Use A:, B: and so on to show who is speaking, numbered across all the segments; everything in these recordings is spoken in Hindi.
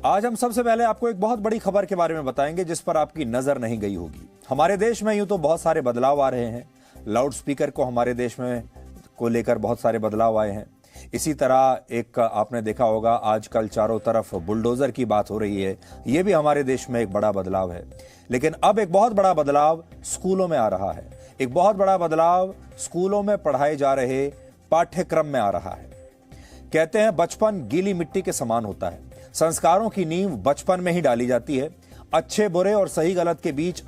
A: आज हम सबसे पहले आपको एक बहुत बड़ी खबर के बारे में बताएंगे जिस पर आपकी नजर नहीं गई होगी। हमारे देश में यूं तो बहुत सारे बदलाव आ रहे हैं। लाउड स्पीकर को हमारे देश में को लेकर बहुत सारे बदलाव आए हैं। इसी तरह एक आपने देखा होगा आजकल चारों तरफ बुलडोजर की बात हो रही है। यह भी हमारे देश में एक बड़ा बदलाव है। लेकिन अब एक बहुत बड़ा बदलाव स्कूलों में आ रहा है। एक बहुत बड़ा बदलाव स्कूलों में पढ़ाए जा रहे पाठ्यक्रम में आ रहा है। कहते हैं बचपन गीली मिट्टी के समान होता है। संस्कारों की नींव बचपन में ही डाली जाती है। अच्छे बुरे और सही गलत के बीच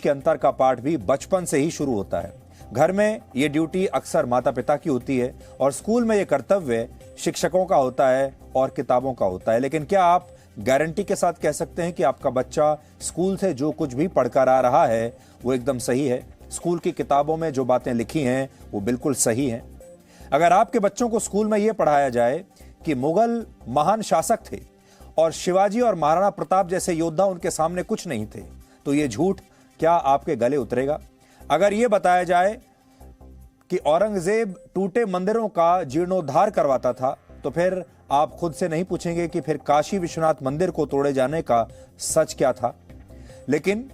A: के अंतर का पाठ भी बचपन से ही शुरू होता है। घर में ये ड्यूटी अक्सर माता पिता की होती है और स्कूल में ये कर्तव्य शिक्षकों का होता है और किताबों का होता है। लेकिन क्या आप गारंटी के साथ कह सकते हैं कि आपका बच्चा स्कूल से जो कुछ भी पढ़कर आ रहा है वो एकदम सही है? स्कूल की किताबों में जो बातें लिखी हैं वो बिल्कुल सही हैं? अगर आपके बच्चों को स्कूल में यह पढ़ाया जाए कि मुगल महान शासक थे और शिवाजी और महाराणा प्रताप जैसे योद्धा उनके सामने कुछ नहीं थे, तो यह झूठ क्या आपके गले उतरेगा? अगर यह बताया जाए कि औरंगजेब टूटे मंदिरों का जीर्णोद्धार करवाता था, तो फिर आप खुद से नहीं पूछेंगे कि फिर काशी विश्वनाथ मंदिर को तोड़े जाने का सच क्या था? लेकिन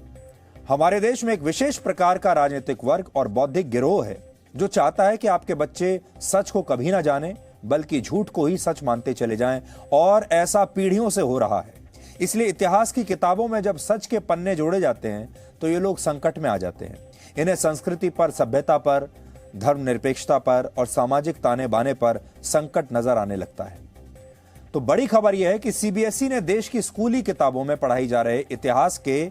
A: हमारे देश में एक विशेष प्रकार का राजनीतिक वर्ग और बौद्धिक गिरोह है जो चाहता है कि आपके बच्चे सच को कभी ना जाने बल्कि झूठ को ही सच मानते चले जाएं, और ऐसा पीढ़ियों से हो रहा है। इसलिए इतिहास की किताबों में जब सच के पन्ने जोड़े जाते हैं तो ये लोग संकट में आ जाते हैं। इन्हें संस्कृति पर, सभ्यता पर, धर्मनिरपेक्षता पर और सामाजिक ताने बाने पर संकट नजर आने लगता है। तो बड़ी खबर यह है कि सीबीएसई ने देश की स्कूली किताबों में पढ़ाई जा रहे इतिहास के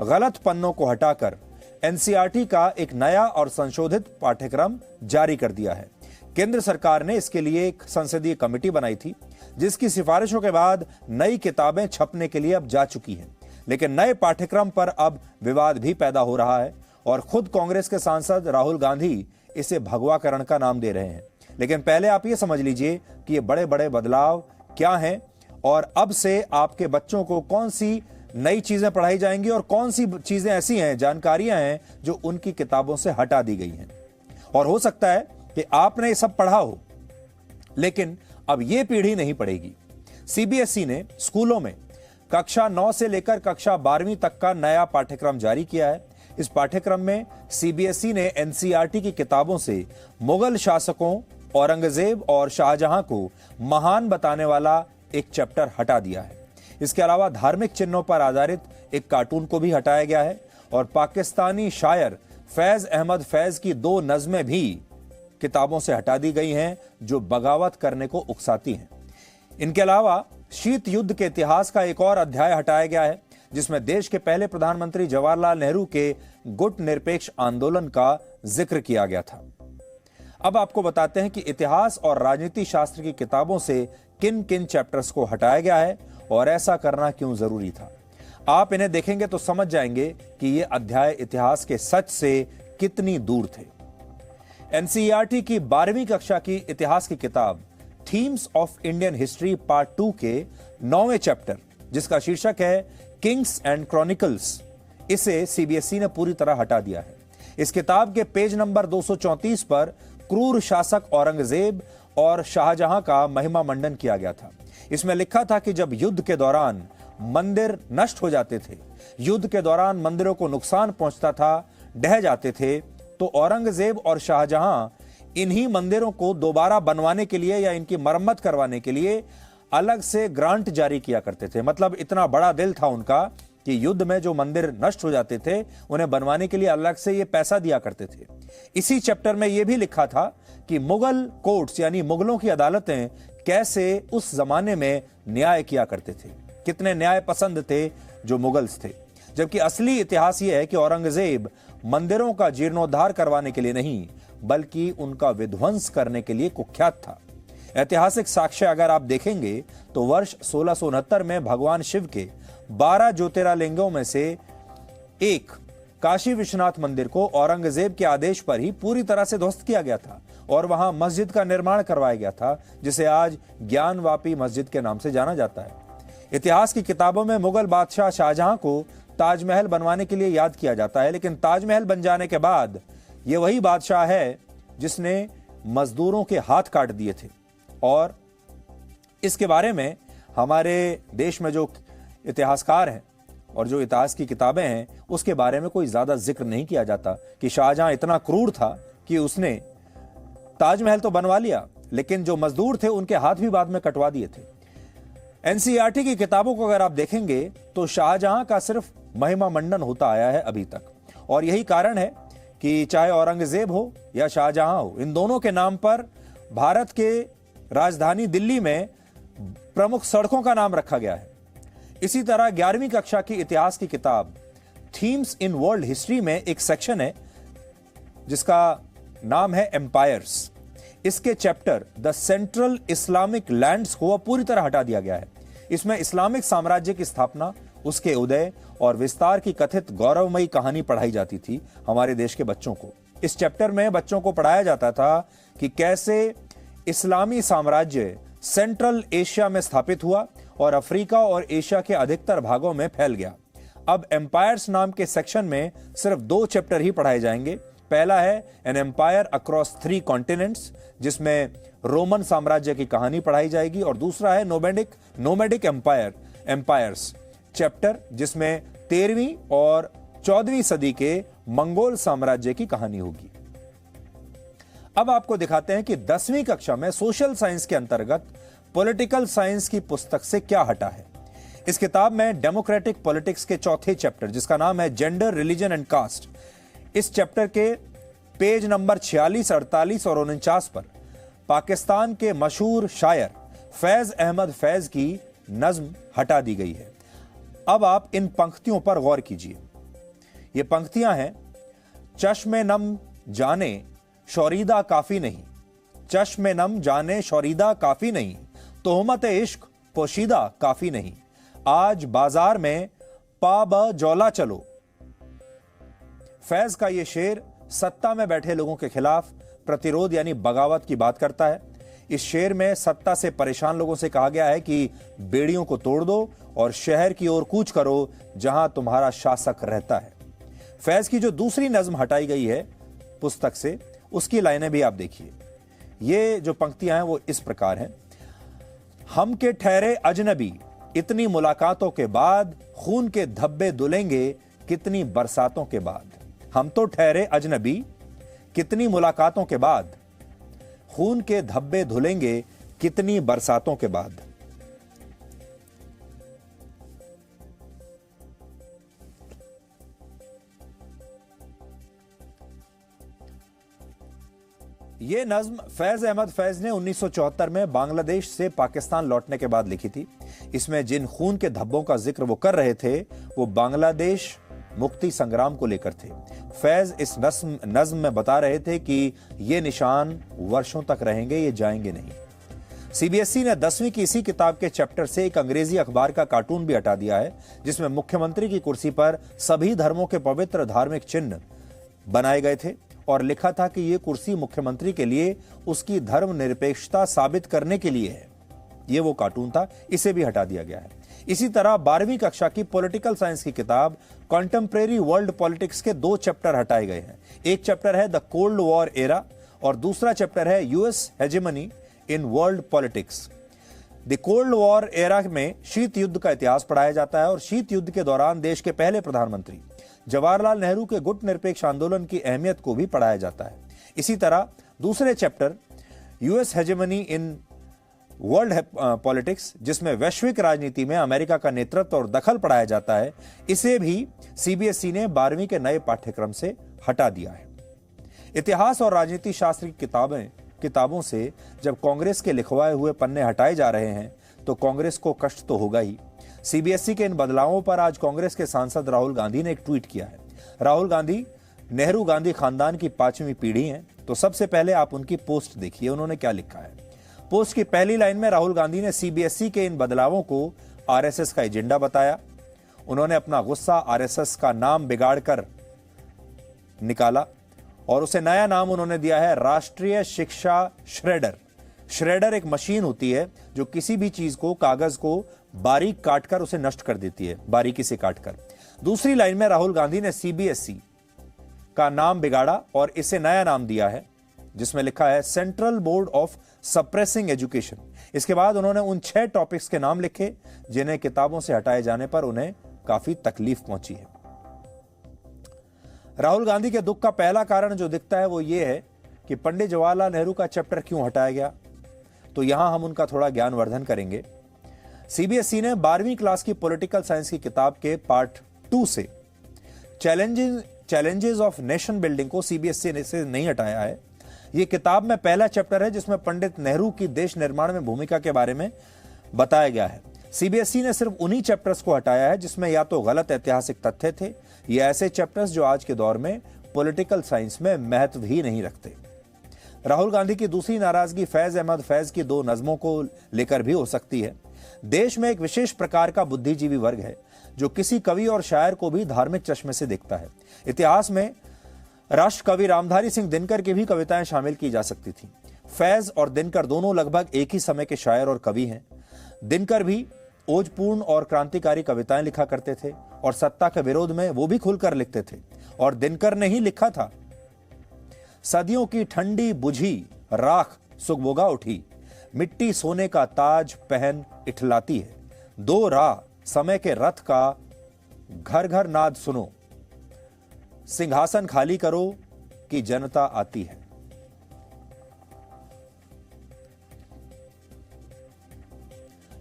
A: गलत पन्नों को हटाकर एनसीईआरटी का एक नया और संशोधित पाठ्यक्रम जारी कर दिया है। केंद्र सरकार ने इसके लिए एक संसदीय कमेटी बनाई थी जिसकी सिफारिशों के बाद नई किताबें छपने के लिए अब जा चुकी हैं। लेकिन नए पाठ्यक्रम पर अब विवाद भी पैदा हो रहा है और खुद कांग्रेस के सांसद राहुल गांधी इसे भगवाकरण का नाम दे रहे हैं। लेकिन पहले आप ये समझ लीजिए कि ये बड़े बड़े बदलाव क्या हैं और अब से आपके बच्चों को कौन सी नई चीजें पढ़ाई जाएंगी और कौन सी चीजें ऐसी हैं, जानकारियां हैं जो उनकी किताबों से हटा दी गई हैं। और हो सकता है कि आपने ये सब पढ़ा हो, लेकिन अब ये पीढ़ी नहीं पढ़ेगी। सीबीएसई ने स्कूलों में कक्षा 9 से लेकर कक्षा 12वीं तक का नया पाठ्यक्रम जारी किया है। इस पाठ्यक्रम में सीबीएसई ने एनसीईआरटी की किताबों से मुगल शासकों औरंगजेब और शाहजहां को महान बताने वाला एक चैप्टर हटा दिया है। इसके अलावा धार्मिक चिन्हों पर आधारित एक कार्टून को भी हटाया गया है और पाकिस्तानी शायर फैज अहमद फैज की 2 नज़में भी किताबों से हटा दी गई हैं जो बगावत करने को उकसाती हैं। इनके अलावा शीत युद्ध के इतिहास का एक और अध्याय हटाया गया है जिसमें देश के पहले प्रधानमंत्री जवाहरलाल नेहरू के गुट निरपेक्ष आंदोलन का जिक्र किया गया था। अब आपको बताते हैं कि इतिहास और राजनीति शास्त्र की किताबों से किन किन चैप्टर्स को हटाया गया है और ऐसा करना क्यों जरूरी था। आप इन्हें देखेंगे तो समझ जाएंगे कि ये अध्याय इतिहास के सच से कितनी दूर थे। एनसीईआरटी की 12वीं कक्षा की इतिहास की किताब themes of Indian history part 2 के 9वें चैप्टर, जिसका शीर्षक है किंग्स एंड क्रॉनिकल्स, इसे सीबीएसई ने पूरी तरह हटा दिया है। इस किताब के पेज नंबर 234 पर क्रूर शासक औरंगजेब और शाहजहां का महिमा मंडन किया गया था। इसमें लिखा था कि जब युद्ध के दौरान मंदिर नष्ट हो जाते थे, युद्ध के दौरान मंदिरों को नुकसान पहुंचता था, ढह जाते थे, तो औरंगजेब और शाहजहां इन्हीं मंदिरों को दोबारा बनवाने के लिए या इनकी मरम्मत करवाने के लिए अलग से ग्रांट जारी किया करते थे। मतलब इतना बड़ा दिल था उनका कि युद्ध में जो मंदिर नष्ट हो जाते थे उन्हें बनवाने के लिए अलग से ये पैसा दिया करते थे। इसी चैप्टर में यह भी लिखा था कि मुगल कोर्ट्स यानी मुगलों की अदालतें कैसे उस जमाने में न्याय किया करते थे, कितने न्याय पसंद थे जो मुगल्स थे। जबकि असली इतिहास यह है कि औरंगजेब मंदिरों का जीर्णोद्धार करवाने के लिए नहीं बल्कि उनका विध्वंस करने के लिए कुख्यात था। ऐतिहासिक साक्ष्य अगर आप देखेंगे तो वर्ष 1669 में भगवान शिव के 12 ज्योतिर्लिंगों में से एक काशी विश्वनाथ मंदिर को औरंगजेब के आदेश पर ही पूरी तरह से ध्वस्त किया गया था और वहां मस्जिद का निर्माण करवाया गया था जिसे आज ज्ञानवापी मस्जिद के नाम से जाना जाता है। इतिहास की किताबों में मुगल बादशाह शाहजहां को ताजमहल बनवाने के लिए याद किया जाता है, लेकिन ताजमहल बन जाने के बाद यह वही बादशाह है जिसने मजदूरों के हाथ काट दिए थे। और इसके बारे में हमारे देश में जो इतिहासकार हैं और जो इतिहास की किताबें हैं उसके बारे में कोई ज्यादा जिक्र नहीं किया जाता कि शाहजहां इतना क्रूर था कि उसने ताजमहल तो बनवा लिया, लेकिन जो मजदूर थे उनके हाथ भी बाद में कटवा दिए थे। एनसीईआरटी की किताबों को अगर आप देखेंगे तो शाहजहां का सिर्फ महिमा मंडन होता आया है अभी तक, और यही कारण है कि चाहे औरंगजेब हो या शाहजहां हो, इन दोनों के नाम पर भारत के राजधानी दिल्ली में प्रमुख सड़कों का नाम रखा गया है। इसी तरह 11वीं कक्षा की इतिहास की किताब थीम्स इन वर्ल्ड हिस्ट्री में एक सेक्शन है जिसका नाम है एम्पायर्स। इसके chapter the central Islamic lands को पूरी तरह हटा दिया गया है। इसमें इस्लामिक साम्राज्य की स्थापना, उसके उदय और विस्तार की कथित गौरवमयी कहानी पढ़ाई जाती थी हमारे देश के बच्चों को। इस चैप्टर में बच्चों को पढ़ाया जाता था कि कैसे इस्लामी साम्राज्य सेंट्रल एशिया में स्थापित हुआ और अफ्रीका और एशिया के अधिकतर भागों में फैल गया। अब एम्पायर्स नाम के सेक्शन में सिर्फ 2 चैप्टर ही पढ़ाए जाएंगे। पहला है एन एम्पायर अक्रॉस 3 कॉन्टिनेंट्स, जिसमें रोमन साम्राज्य की कहानी पढ़ाई जाएगी, और दूसरा है नोमैडिक एम्पायर्स चैप्टर, जिसमें 13वीं और 14वीं सदी के मंगोल साम्राज्य की कहानी होगी। अब आपको दिखाते हैं कि 10वीं कक्षा में सोशल साइंस के अंतर्गत पॉलिटिकल साइंस की पुस्तक से क्या हटा है। इस किताब में डेमोक्रेटिक पॉलिटिक्स के चौथे चैप्टर, जिसका नाम है जेंडर, रिलीजन एंड कास्ट, इस चैप्टर के पेज नंबर 46, 48 और 49 पर पाकिस्तान के मशहूर शायर फैज अहमद फैज की नज्म हटा दी गई है। अब आप इन पंक्तियों पर गौर कीजिए। ये पंक्तियां हैं, चश्मे नम जाने शौरीदा काफी नहीं, चश्मे नम जाने शौरीदा काफी नहीं, तोहमत इश्क पोशीदा काफी नहीं, आज बाजार में पा ब जौला चलो। फैज का यह शेर सत्ता में बैठे लोगों के खिलाफ प्रतिरोध यानी बगावत की बात करता है। इस शेर में सत्ता से परेशान लोगों से कहा गया है कि बेड़ियों को तोड़ दो और शहर की ओर कूच करो जहां तुम्हारा शासक रहता है। फैज की जो दूसरी नज्म हटाई गई है पुस्तक से, उसकी लाइनें भी आप देखिए। ये जो पंक्तियां हैं वो इस प्रकार हैं, हम के ठहरे अजनबी इतनी मुलाकातों के बाद, खून के धब्बे धुलेंगे कितनी बरसातों के बाद। हम तो ठहरे अजनबी कितनी मुलाकातों के बाद, खून के धब्बे धुलेंगे कितनी बरसातों के बाद। यह नज्म फैज अहमद फैज ने 1974 में बांग्लादेश से पाकिस्तान लौटने के बाद लिखी थी। इसमें जिन खून के धब्बों का जिक्र वो कर रहे थे वो बांग्लादेश मुक्ति संग्राम को लेकर थे। फैज इस नज्म में बता रहे थे कि ये निशान वर्षों तक रहेंगे, ये जाएंगे नहीं। सीबीएसई ने 10वीं की इसी किताब के चैप्टर से एक अंग्रेजी अखबार का कार्टून भी हटा दिया है, जिसमें मुख्यमंत्री की कुर्सी पर सभी धर्मों के पवित्र धार्मिक चिन्ह बनाए गए थे और लिखा था कि यह कुर्सी मुख्यमंत्री के लिए उसकी धर्मनिरपेक्षता साबित करने के लिए है। यह वो कार्टून था, इसे भी हटा दिया गया है। इसी तरह 12वीं कक्षा की पॉलिटिकल साइंस की किताब कंटेम्परेरी वर्ल्ड पॉलिटिक्स के 2 चैप्टर हटाए गए हैं। एक चैप्टर है द कोल्ड वॉर एरा और दूसरा चैप्टर है US hegemony in world politics. The cold war era में शीत युद्ध का इतिहास पढ़ाया जाता है और शीत युद्ध के दौरान देश के पहले प्रधानमंत्री जवाहरलाल नेहरू के गुट निरपेक्ष आंदोलन की अहमियत को भी पढ़ाया जाता है। इसी तरह दूसरे chapter US hegemony in world politics, जिसमें वैश्विक राजनीति में अमेरिका का नेतृत्व और दखल पढ़ाया जाता है, इसे भी सीबीएसई ने 12वीं के नए पाठ्यक्रम से हटा दिया है। इतिहास और राजनीति शास्त्र की किताबों से जब कांग्रेस के लिखवाए हुए पन्ने हटाए जा रहे हैं तो कांग्रेस को कष्ट तो होगा ही। सीबीएसई के इन बदलावों पर आज कांग्रेस के सांसद राहुल गांधी ने एक ट्वीट किया है। राहुल गांधी नेहरू गांधी खानदान की 5वीं पीढ़ी हैं, तो सबसे पहले आप उनकी पोस्ट देखिए, उन्होंने क्या लिखा है। पोस्ट की पहली लाइन में राहुल गांधी ने सीबीएसई के इन बदलावों को आरएसएस का एजेंडा बताया। उन्होंने अपना गुस्सा आरएसएस का नाम बिगाड़कर निकाला और उसे नया नाम उन्होंने दिया है राष्ट्रीय शिक्षा श्रेडर। श्रेडर एक मशीन होती है जो किसी भी चीज को, कागज को बारीक काटकर उसे नष्ट कर देती है, बारीकी से काटकर। दूसरी लाइन में राहुल गांधी ने सीबीएसई का नाम बिगाड़ा और इसे नया नाम दिया है जिसमें लिखा है central board of suppressing education. इसके बाद उन्होंने उन 6 टॉपिक्स के नाम लिखे जिन्हें किताबों से हटाए जाने पर उन्हें काफी तकलीफ पहुंची है। राहुल गांधी के दुख का पहला कारण जो दिखता है वो ये है कि पंडित जवाहरलाल नेहरू का चैप्टर क्यों हटाया गया। तो यहां हम उनका थोड़ा ज्ञानवर्धन करेंगे। सीबीएसई ने 12वीं क्लास की पॉलिटिकल साइंस की किताब के पार्ट 2 से चैलेंजेस ऑफ नेशन बिल्डिंग को सीबीएसई ने से नहीं हटाया है। यह किताब में पहला चैप्टर है जिसमें पंडित नेहरू की देश निर्माण में भूमिका के बारे में बताया गया है। सीबीएसई ने सिर्फ उन्हीं चैप्टर्स को हटाया है जिसमें या तो गलत ऐतिहासिक तथ्य थे या ऐसे चैप्टर्स जो आज के दौर में पॉलिटिकल साइंस में महत्व ही नहीं रखते। राहुल गांधी की दूसरी नाराजगी फैज अहमद फैज की 2 नज्मों को लेकर भी हो सकती है। देश में एक विशेष प्रकार का बुद्धिजीवी वर्ग है जो किसी कवि और शायर को भी धार्मिक चश्मे से देखता है। इतिहास में राष्ट्र कवि रामधारी सिंह दिनकर की भी कविताएं शामिल की जा सकती थी। फैज और दिनकर दोनों लगभग एक ही समय के शायर और कवि हैं। दिनकर भी ओजपूर्ण और क्रांतिकारी कविताएं लिखा करते थे और सत्ता के विरोध में वो भी खुलकर लिखते थे। और दिनकर ने ही लिखा था, सदियों की ठंडी बुझी राख सुगबुगा उठी, मिट्टी सोने का ताज पहन इठलाती है, 2 राह समय के रथ का घर घर नाद सुनो, सिंहासन खाली करो कि जनता आती है।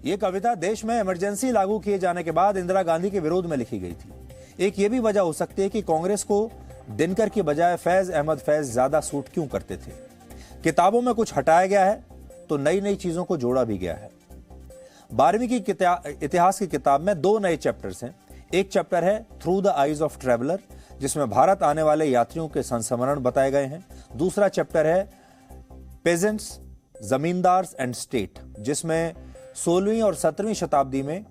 A: यह कविता देश में इमरजेंसी लागू किए जाने के बाद इंदिरा गांधी के विरोध में लिखी गई थी। एक यह भी वजह हो सकती है कि कांग्रेस को दिनकर की बजाय फैज अहमद फैज ज्यादा सूट क्यों करते थे। किताबों में कुछ हटाया गया है तो नई नई चीजों को जोड़ा भी गया है। 12वीं की इतिहास की किताब में 2 नए चैप्टर्स हैं। एक चैप्टर है through the eyes of traveller जिसमें भारत आने वाले यात्रियों के संस्मरण बताए गए हैं। दूसरा चैप्टर है पेजेंट्स, जमींदार्स एंड स्टेट जिसमें 16वीं और 17वीं शताब्दी में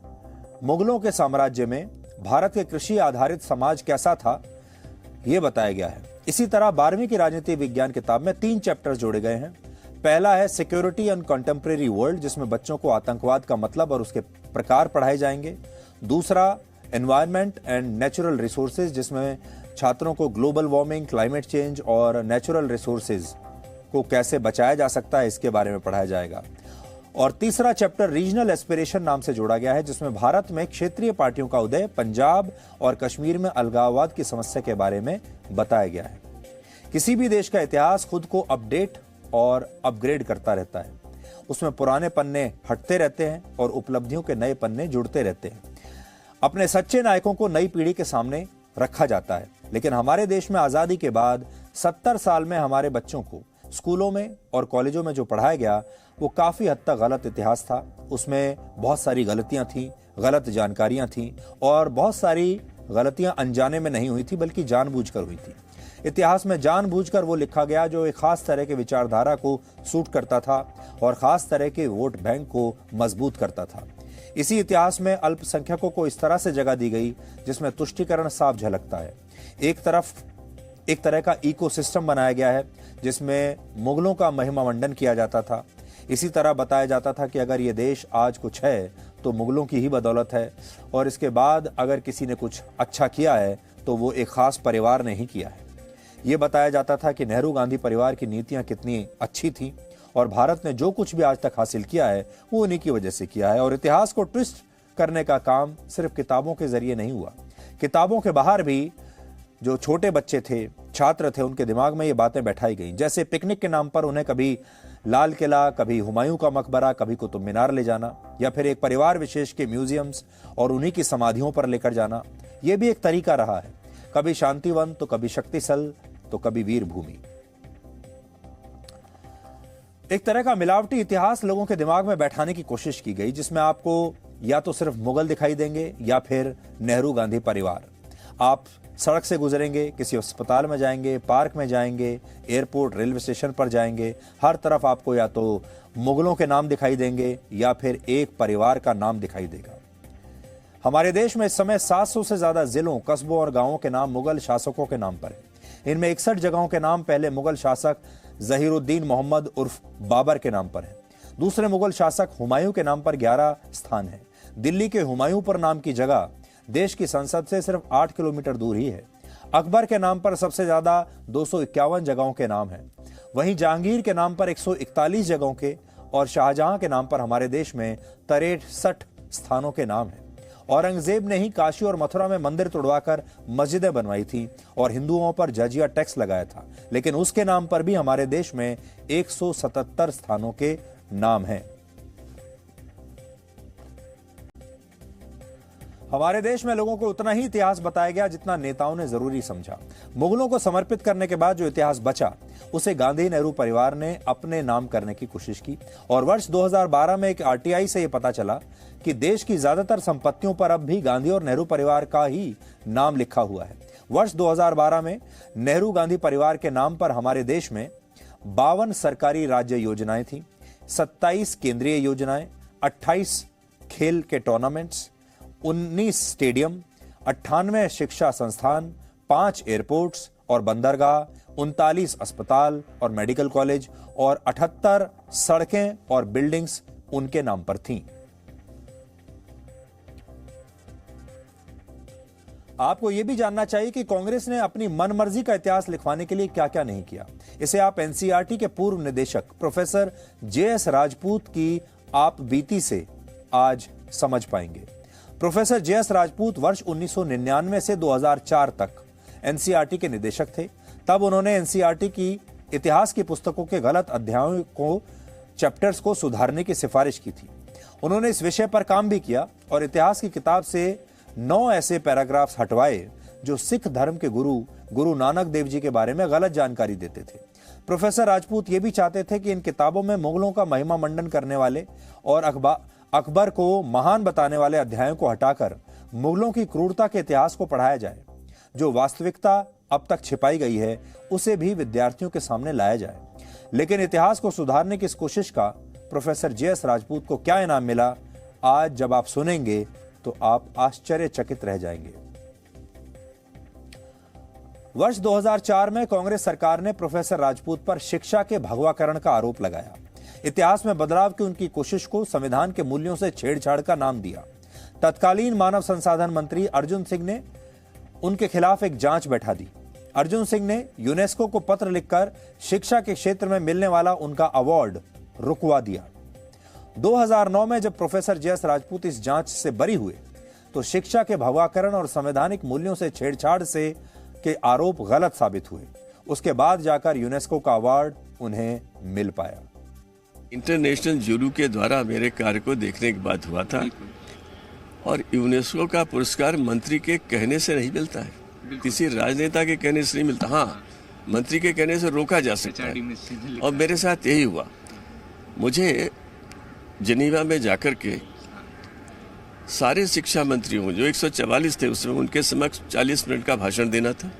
A: मुगलों के साम्राज्य में भारत के कृषि आधारित समाज कैसा था यह बताया गया है। इसी तरह 12वीं की राजनीति विज्ञान किताब में 3 चैप्टर्स जोड़े गए हैं। पहला है सिक्योरिटी एंड कंटेम्प्रेरी वर्ल्ड जिसमें बच्चों को आतंकवाद का मतलब और उसके प्रकार पढ़ाए जाएंगे। दूसरा एनवायरनमेंट एंड नेचुरल रिसोर्सेज जिसमें छात्रों को ग्लोबल वार्मिंग, क्लाइमेट चेंज और नेचुरल रिसोर्सेज को कैसे बचाया जा सकता है इसके बारे में पढ़ाया जाएगा। और तीसरा चैप्टर रीजनल एस्पिरेशन नाम से जोड़ा गया है जिसमें भारत में क्षेत्रीय पार्टियों का उदय, पंजाब और कश्मीर में अलगाववाद की समस्या के बारे में बताया गया है। किसी भी देश का इतिहास खुद को अपडेट और अपग्रेड करता रहता है। उसमें पुराने पन्ने हटते रहते हैं और उपलब्धियों के नए पन्ने जुड़ते रहते हैं। अपने सच्चे नायकों को नई पीढ़ी के सामने रखा जाता है। लेकिन हमारे देश में आजादी के बाद 70 साल में हमारे बच्चों को स्कूलों में और कॉलेजों में जो पढ़ाया गया वो काफी हद तक गलत इतिहास था। उसमें बहुत सारी गलतियां थी, गलत जानकारियां थी और बहुत सारी गलतियां अनजाने में नहीं हुई थी बल्कि जानबूझकर हुई थी। इतिहास में जानबूझकर वो लिखा गया जो एक खास तरह के विचारधारा को सूट करता था और खास तरह के वोट बैंक को मजबूत करता था। इसी इतिहास में अल्पसंख्यकों को इस तरह से जगह दी गई जिसमें तुष्टीकरण साफ झलकता है। एक तरह का इकोसिस्टम बनाया गया है जिसमें मुगलों का महिमा मंडन किया जाता था। इसी तरह बताया जाता था कि अगर ये देश आज कुछ है तो मुगलों की ही बदौलत है और इसके बाद अगर किसी ने कुछ अच्छा किया है तो वो एक खास परिवार ने ही किया है। ये बताया जाता था कि नेहरू गांधी परिवार की नीतियां कितनी अच्छी थी और भारत ने जो कुछ भी आज तक हासिल किया है वो उन्हीं की वजह से किया है। और इतिहास को ट्विस्ट करने का काम सिर्फ किताबों के जरिए नहीं हुआ। किताबों के बाहर भी जो छोटे बच्चे थे, छात्र थे, उनके दिमाग में ये बातें बैठाई गई। जैसे पिकनिक के नाम पर उन्हें कभी लाल किला, कभी हुमायूं का मकबरा, कभी कुतुब मीनार ले जाना या फिर एक परिवार विशेष के म्यूजियम्स और उन्हीं की समाधियों पर लेकर जाना, यह भी एक तरीका रहा है। कभी शांतिवन तो कभी शक्तिस्थल तो कभी वीर भूमि। एक तरह का मिलावटी इतिहास लोगों के दिमाग में बैठाने की कोशिश की गई जिसमें आपको या तो सिर्फ मुगल दिखाई देंगे या फिर नेहरू गांधी परिवार। आप सड़क से गुजरेंगे, किसी अस्पताल में जाएंगे, पार्क में जाएंगे, एयरपोर्ट, रेलवे स्टेशन पर जाएंगे, हर तरफ आपको या तो मुगलों के नाम दिखाई देंगे या फिर एक परिवार का नाम दिखाई देगा। हमारे देश में इस समय 700 से ज्यादा जिलों, कस्बों और गांवों के नाम मुगल शासकों के नाम पर है। इनमें 61 जगहों के नाम पहले मुगल शासक जहीरुद्दीन मोहम्मद उर्फ बाबर के नाम पर है। दूसरे मुगल शासक हुमायूं के नाम पर 11 स्थान है। दिल्ली के हुमायूंपुर नाम की जगह देश की संसद से सिर्फ 8 किलोमीटर दूर ही है। अकबर के नाम पर सबसे ज्यादा 251 जगहों के नाम हैं। वहीं जहांगीर के नाम पर 141 जगहों के और शाहजहां के नाम पर हमारे देश में 63 स्थानों के नाम हैं। औरंगजेब ने ही काशी और मथुरा में मंदिर तुड़वाकर मस्जिदें बनवाई थी और हिंदुओं पर जजिया टैक्स लगाया था, लेकिन उसके नाम पर भी हमारे देश में 177 स्थानों के नाम हैं। हमारे देश में लोगों को उतना ही इतिहास बताया गया जितना नेताओं ने जरूरी समझा। मुगलों को समर्पित करने के बाद जो इतिहास बचा उसे गांधी नेहरू परिवार ने अपने नाम करने की कोशिश की और वर्ष 2012 में एक आरटीआई से यह पता चला कि देश की ज्यादातर संपत्तियों पर अब भी गांधी और नेहरू परिवार का ही नाम लिखा हुआ है। वर्ष 2012 में नेहरू गांधी परिवार के नाम पर हमारे देश में 52 सरकारी राज्य योजनाएं थी, 27 केंद्रीय योजनाएं, 28 खेल के टूर्नामेंट्स, 19 स्टेडियम, 98 शिक्षा संस्थान, 5 एयरपोर्ट्स और बंदरगाह, 39 अस्पताल और मेडिकल कॉलेज और 78 सड़कें और बिल्डिंग्स उनके नाम पर थीं। आपको यह भी जानना चाहिए कि कांग्रेस ने अपनी मनमर्जी का इतिहास लिखवाने के लिए क्या क्या नहीं किया। इसे आप एनसीईआरटी के पूर्व निदेशक प्रोफेसर जेएस राजपूत की आप बीती से आज समझ पाएंगे। प्रोफेसर जेएस राजपूत वर्ष 1999 से 2004 तक एनसीईआरटी के निदेशक थे। तब उन्होंने एनसीईआरटी की इतिहास की पुस्तकों के गलत अध्यायों को, चैप्टर्स को सुधारने की सिफारिश की थी। उन्होंने इस विषय पर काम भी किया और इतिहास की किताब से 9 ऐसे पैराग्राफ्स हटवाए जो सिख धर्म के गुरु नानक देव जी के बारे में गलत जानकारी देते थे। प्रोफेसर राजपूत ये भी चाहते थे कि इन किताबों में मुगलों का महिमा मंडन करने वाले और अकबर को महान बताने वाले अध्यायों को हटाकर मुगलों की क्रूरता के इतिहास को पढ़ाया जाए। जो वास्तविकता अब तक छिपाई गई है उसे भी विद्यार्थियों के सामने लाया जाए। लेकिन इतिहास को सुधारने की इस कोशिश का प्रोफेसर जेएस राजपूत को क्या इनाम मिला, आज जब आप सुनेंगे तो आप आश्चर्यचकित रह जाएंगे। वर्ष 2004 में कांग्रेस सरकार ने प्रोफेसर राजपूत पर शिक्षा के भगवाकरण का आरोप लगाया। इतिहास में बदलाव की उनकी कोशिश को संविधान के मूल्यों से छेड़छाड़ का नाम दिया। तत्कालीन मानव संसाधन मंत्री अर्जुन सिंह ने उनके खिलाफ एक जांच बैठा दी। अर्जुन सिंह ने यूनेस्को को पत्र लिखकर शिक्षा के क्षेत्र में मिलने वाला उनका अवार्ड रुकवा दिया। 2009 में जब प्रोफेसर जेएस राजपूत इस जांच से बरी हुए तो शिक्षा के भगवाकरण और संवैधानिक मूल्यों से छेड़छाड़ से के आरोप गलत साबित हुए। उसके बाद जाकर यूनेस्को का अवार्ड उन्हें मिल पाया।
B: इंटरनेशनल ज्यूरी के द्वारा मेरे कार्य को देखने के बाद हुआ था और यूनेस्को का पुरस्कार मंत्री के कहने से नहीं मिलता है, किसी राजनेता के कहने से नहीं मिलता। हाँ, मंत्री के कहने से रोका जा सकता है और मेरे साथ यही हुआ। मुझे जिनीवा में जाकर के सारे शिक्षा मंत्रियों जो 144 थे उसमें उनके समक्ष 40 मिनट का भाषण देना था।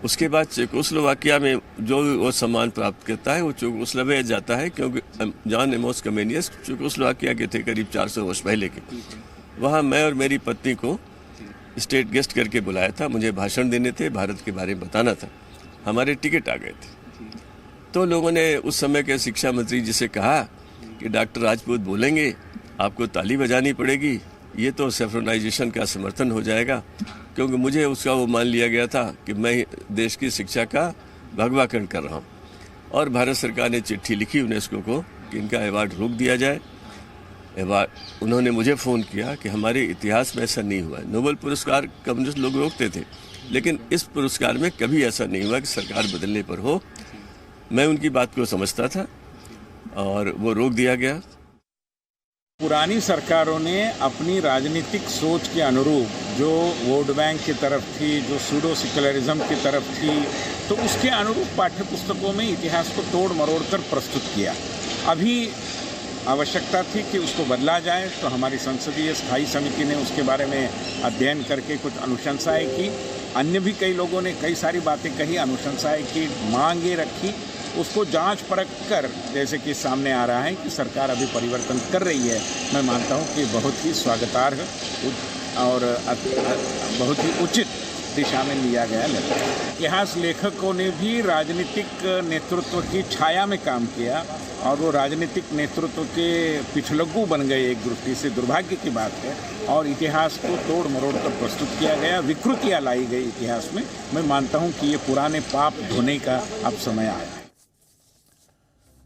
B: उसके बाद चेकोस्लोवाकिया में जो वो सम्मान प्राप्त करता है वो चेकोस्लोवाकिया जाता है, क्योंकि जॉन एमोस कमेनियस चेकोस्लोवाकिया के थे करीब 400 वर्ष पहले के। वहाँ मैं और मेरी पत्नी को स्टेट गेस्ट करके बुलाया था। मुझे भाषण देने थे, भारत के बारे में बताना था। हमारे टिकट आ गए थे तो लोगों ने उस समय के शिक्षा मंत्री जी से कहा कि डॉक्टर राजपूत बोलेंगे, आपको ताली बजानी पड़ेगी, ये तो सेफ्रोनाइजेशन का समर्थन हो जाएगा। क्योंकि मुझे उसका वो मान लिया गया था कि मैं देश की शिक्षा का भगवाकरण कर रहा हूँ। और भारत सरकार ने चिट्ठी लिखी यूनेस्को को कि इनका अवार्ड रोक दिया जाए। उन्होंने मुझे फ़ोन किया कि हमारे इतिहास में ऐसा नहीं हुआ है। नोबेल पुरस्कार कम्युनिस्ट लोग रोकते थे, लेकिन इस पुरस्कार में कभी ऐसा नहीं हुआ कि सरकार बदलने पर हो। मैं उनकी बात को समझता था और वो रोक दिया गया।
C: पुरानी सरकारों ने अपनी राजनीतिक सोच के अनुरूप जो वोट बैंक की तरफ थी, जो सूडो सेक्युलरिज्म की तरफ थी, तो उसके अनुरूप पाठ्य पुस्तकों में इतिहास को तोड़ मरोड़ कर प्रस्तुत किया। अभी आवश्यकता थी कि उसको बदला जाए, तो हमारी संसदीय स्थायी समिति ने उसके बारे में अध्ययन करके कुछ अनुशंसाएं की। अन्य भी कई लोगों ने कई सारी बातें कही, अनुशंसाएं की, मांगे रखी। उसको जांच परख कर जैसे कि सामने आ रहा है कि सरकार अभी परिवर्तन कर रही है, मैं मानता हूं कि बहुत ही स्वागतार्ह और बहुत ही उचित दिशा में लिया गया निर्णय। इतिहास लेखकों ने भी राजनीतिक नेतृत्व की छाया में काम किया और वो राजनीतिक नेतृत्व के पिछलग्गू बन गए। एक दृष्टि से दुर्भाग्य की बात है और इतिहास को तोड़ मरोड़ कर प्रस्तुत किया गया, विकृतियाँ लाई गई इतिहास में। मैं मानता हूँ कि ये पुराने पाप धोने का अब समय आया है।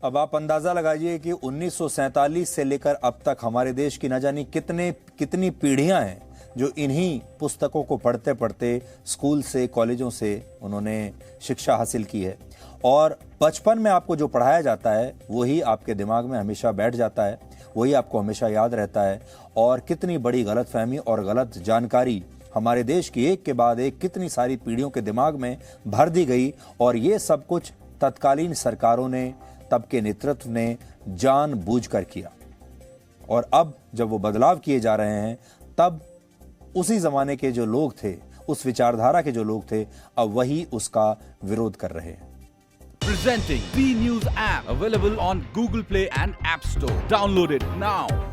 A: अब आप अंदाजा लगाइए कि 1947 से लेकर अब तक हमारे देश की न जानी कितनी पीढ़ियां हैं जो इन्हीं पुस्तकों को पढ़ते पढ़ते स्कूल से, कॉलेजों से उन्होंने शिक्षा हासिल की है। और बचपन में आपको जो पढ़ाया जाता है वही आपके दिमाग में हमेशा बैठ जाता है, वही आपको हमेशा याद रहता है। और कितनी बड़ी गलतफहमी और गलत जानकारी हमारे देश की एक के बाद एक कितनी सारी पीढ़ियों के दिमाग में भर दी गई, और ये सब कुछ तत्कालीन सरकारों ने, तब के नेतृत्व ने जानबूझकर किया। और अब जब वो बदलाव किए जा रहे हैं, तब उसी जमाने के जो लोग थे, उस विचारधारा के जो लोग थे, अब वही उसका विरोध कर रहे हैं।
D: Presenting B News app, available on Google Play and App Store. Download it now.